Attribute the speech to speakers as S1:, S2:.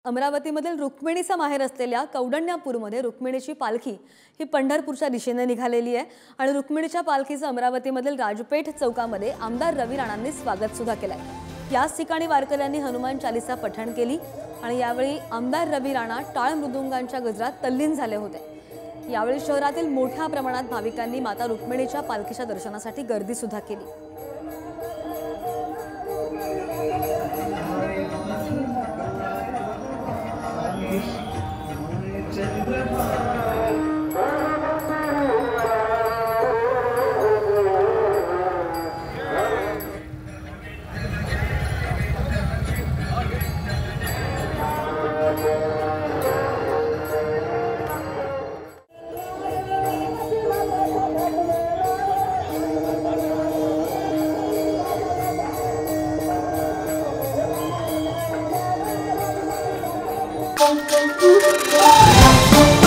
S1: अमरावतीमधील रुक्मिणीचा माहेर असलेल्या कौंडण्यापूरमध्ये रुक्मिणीची पालखी ही पंढरपूरच्या दिशेने निघालेली आहे आणि रुक्मिणीच्या पालखीचं अमरावतीमधील राजपेठ चौकामध्ये आमदार रवी राणांनी स्वागत सुद्धा केलंय। याच ठिकाणी वारकऱ्यांनी हनुमान चालीसा पठण केली आणि यावेळी आमदार रवी राणा टाळ मृदुंगांच्या गजरात तल्लीन झाले होते। यावेळी शहरातील मोठ्या प्रमाणात भाविकांनी माता रुक्मिणीच्या पालखीच्या दर्शनासाठी गर्दी सुद्धा केली।
S2: Thank you.